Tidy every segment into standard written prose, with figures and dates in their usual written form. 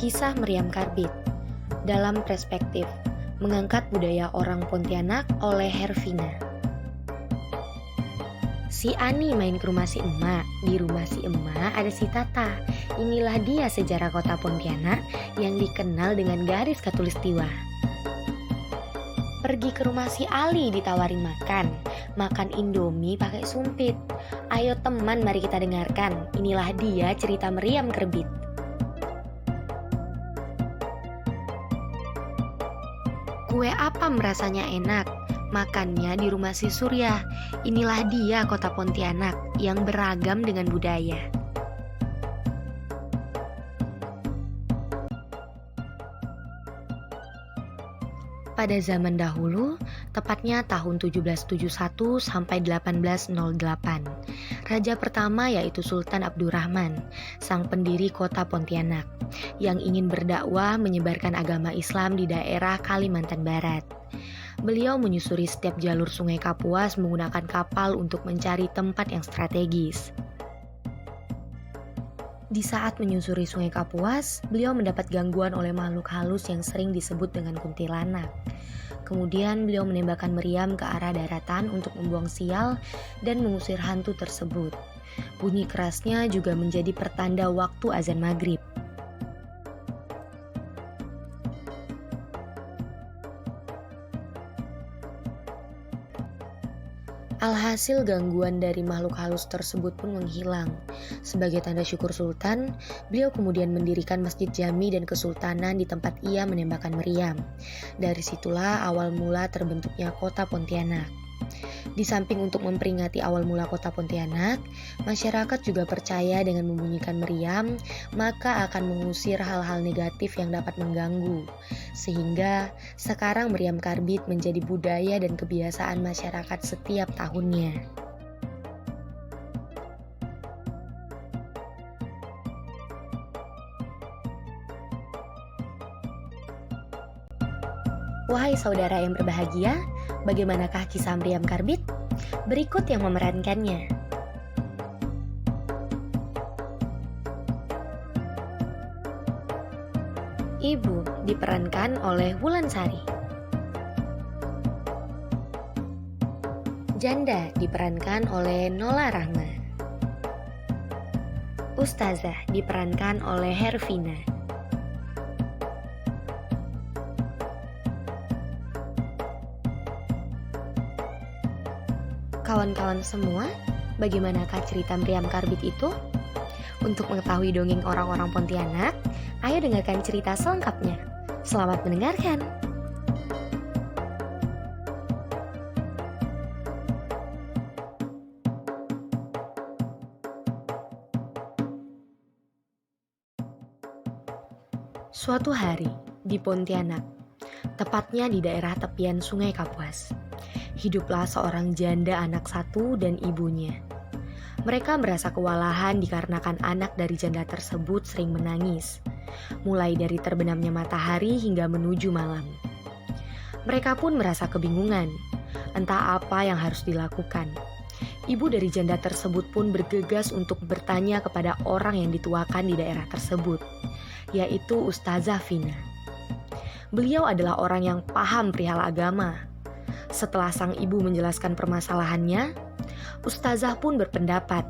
Kisah Meriam Karbit dalam perspektif mengangkat budaya orang Pontianak oleh Hervina. Si Ani main ke rumah si emak. Di rumah si emak ada si Tata. Inilah dia sejarah kota Pontianak yang dikenal dengan garis khatulistiwa. Pergi ke rumah si Ali ditawarin makan Indomie pakai sumpit. Ayo teman, mari kita dengarkan. Inilah dia cerita Meriam Karbit. Kue apam rasanya enak, makannya di rumah si Surya. Inilah dia kota Pontianak yang beragam dengan budaya. Pada zaman dahulu, tepatnya tahun 1771 sampai 1808, raja pertama yaitu Sultan Abdurrahman, sang pendiri kota Pontianak, yang ingin berdakwah menyebarkan agama Islam di daerah Kalimantan Barat. Beliau menyusuri setiap jalur Sungai Kapuas menggunakan kapal untuk mencari tempat yang strategis. Di saat menyusuri Sungai Kapuas, beliau mendapat gangguan oleh makhluk halus yang sering disebut dengan kuntilanak. Kemudian beliau menembakkan meriam ke arah daratan untuk membuang sial dan mengusir hantu tersebut. Bunyi kerasnya juga menjadi pertanda waktu azan maghrib. Alhasil gangguan dari makhluk halus tersebut pun menghilang. Sebagai tanda syukur Sultan, beliau kemudian mendirikan Masjid Jami dan Kesultanan di tempat ia menembakkan meriam. Dari situlah awal mula terbentuknya kota Pontianak. Di samping untuk memperingati awal mula kota Pontianak, masyarakat juga percaya dengan membunyikan meriam, maka akan mengusir hal-hal negatif yang dapat mengganggu. Sehingga sekarang Meriam Karbit menjadi budaya dan kebiasaan masyarakat setiap tahunnya. Wahai saudara yang berbahagia, bagaimanakah kisah Meriam Karbit? Berikut yang memerankannya. Ibu diperankan oleh Wulansari. Janda diperankan oleh Nola Rahma. Ustazah diperankan oleh Hervina. Kawan-kawan semua, bagaimanakah cerita Meriam Karbit itu? Untuk mengetahui dongeng orang-orang Pontianak, ayo dengarkan cerita selengkapnya. Selamat mendengarkan. Suatu hari di Pontianak, tepatnya di daerah tepian Sungai Kapuas, hiduplah seorang janda anak satu dan ibunya. Mereka merasa kewalahan dikarenakan anak dari janda tersebut sering menangis, mulai dari terbenamnya matahari hingga menuju malam. Mereka pun merasa kebingungan, entah apa yang harus dilakukan. Ibu dari janda tersebut pun bergegas untuk bertanya kepada orang yang dituakan di daerah tersebut, yaitu Ustazah Vina. Beliau adalah orang yang paham perihal agama. Setelah sang ibu menjelaskan permasalahannya, Ustazah pun berpendapat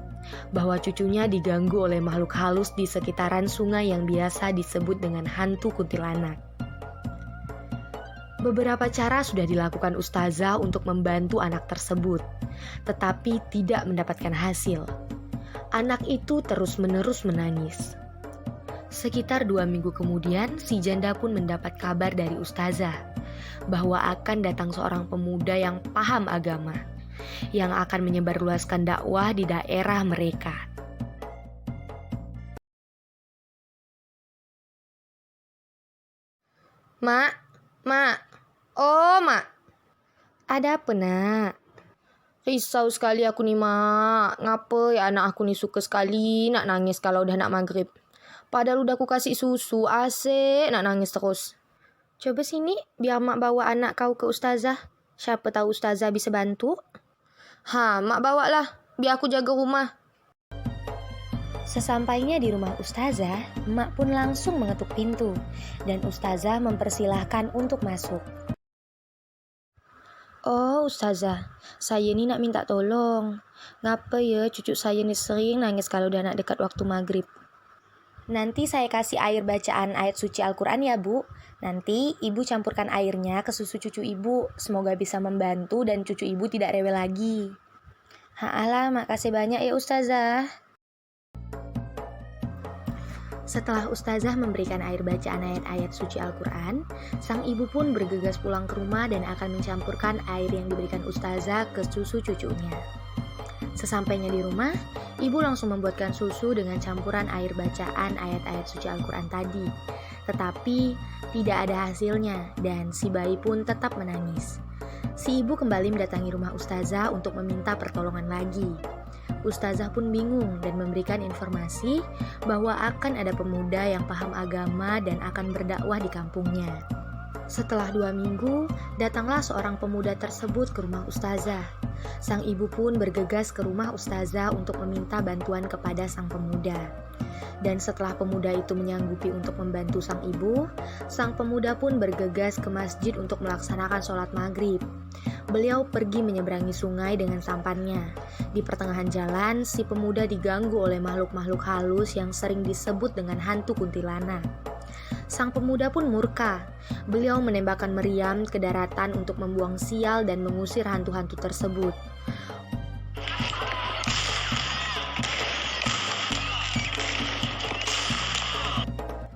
bahwa cucunya diganggu oleh makhluk halus di sekitaran sungai yang biasa disebut dengan hantu kuntilanak. Beberapa cara sudah dilakukan Ustazah untuk membantu anak tersebut, tetapi tidak mendapatkan hasil. Anak itu terus-menerus menangis. Sekitar 2 minggu kemudian, si janda pun mendapat kabar dari Ustazah bahwa akan datang seorang pemuda yang paham agama, yang akan menyebarluaskan dakwah di daerah mereka. Mak, Mak. Ada apa, Nak? Risau sekali aku nih, Mak. Ngapa ya anak aku nih suka sekali nak nangis kalau udah nak maghrib. Padahal udah aku kasih susu, asik nak nangis terus. Coba sini, biar Mak bawa anak kau ke Ustazah. Siapa tahu Ustazah bisa bantu. Mak bawa lah, biar aku jaga rumah. Sesampainya di rumah ustazah, emak pun langsung mengetuk pintu dan ustazah mempersilahkan untuk masuk. Oh ustazah, saya ini nak minta tolong. Ngapa ya cucu saya ini sering nangis kalau udah nak dekat waktu maghrib? Nanti saya kasih air bacaan ayat suci Al-Quran ya bu. Nanti ibu campurkan airnya ke susu cucu ibu. Semoga bisa membantu dan cucu ibu tidak rewel lagi. Haalah, makasih banyak ya ustazah. Setelah ustazah memberikan air bacaan ayat-ayat suci Al-Quran, sang ibu pun bergegas pulang ke rumah dan akan mencampurkan air yang diberikan ustazah ke susu cucunya. Sesampainya di rumah, ibu langsung membuatkan susu dengan campuran air bacaan ayat-ayat suci Al-Quran tadi. Tetapi tidak ada hasilnya dan si bayi pun tetap menangis. Si ibu kembali mendatangi rumah ustazah untuk meminta pertolongan lagi. Ustazah pun bingung dan memberikan informasi bahwa akan ada pemuda yang paham agama dan akan berdakwah di kampungnya. Setelah 2 minggu, datanglah seorang pemuda tersebut ke rumah ustazah. Sang ibu pun bergegas ke rumah ustazah untuk meminta bantuan kepada sang pemuda. Dan setelah pemuda itu menyanggupi untuk membantu sang pemuda pun bergegas ke masjid untuk melaksanakan sholat maghrib. Beliau pergi menyeberangi sungai dengan sampannya. Di pertengahan jalan, si pemuda diganggu oleh makhluk-makhluk halus yang sering disebut dengan hantu kuntilanak. Sang pemuda pun murka. Beliau menembakkan meriam ke daratan untuk membuang sial dan mengusir hantu-hantu tersebut.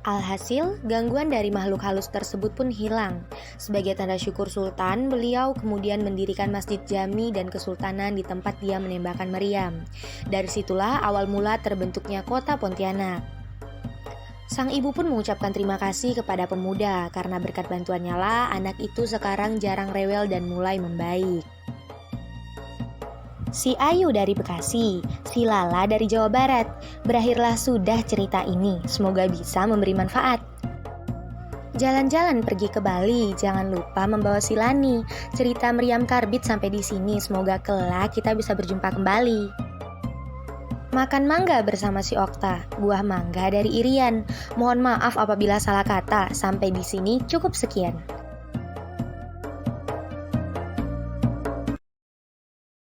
Alhasil, gangguan dari makhluk halus tersebut pun hilang. Sebagai tanda syukur Sultan, beliau kemudian mendirikan masjid jami dan kesultanan di tempat dia menembakkan meriam. Dari situlah awal mula terbentuknya kota Pontianak. Sang ibu pun mengucapkan terima kasih kepada pemuda karena berkat bantuannya lah anak itu sekarang jarang rewel dan mulai membaik. Si Ayu dari Bekasi, si Lala dari Jawa Barat. Berakhirlah sudah cerita ini, semoga bisa memberi manfaat. Jalan-jalan pergi ke Bali, jangan lupa membawa si Lani. Cerita meriam karbit sampai di sini, semoga kelak kita bisa berjumpa kembali. Makan mangga bersama si Okta, buah mangga dari Irian. Mohon maaf apabila salah kata, sampai di sini cukup sekian.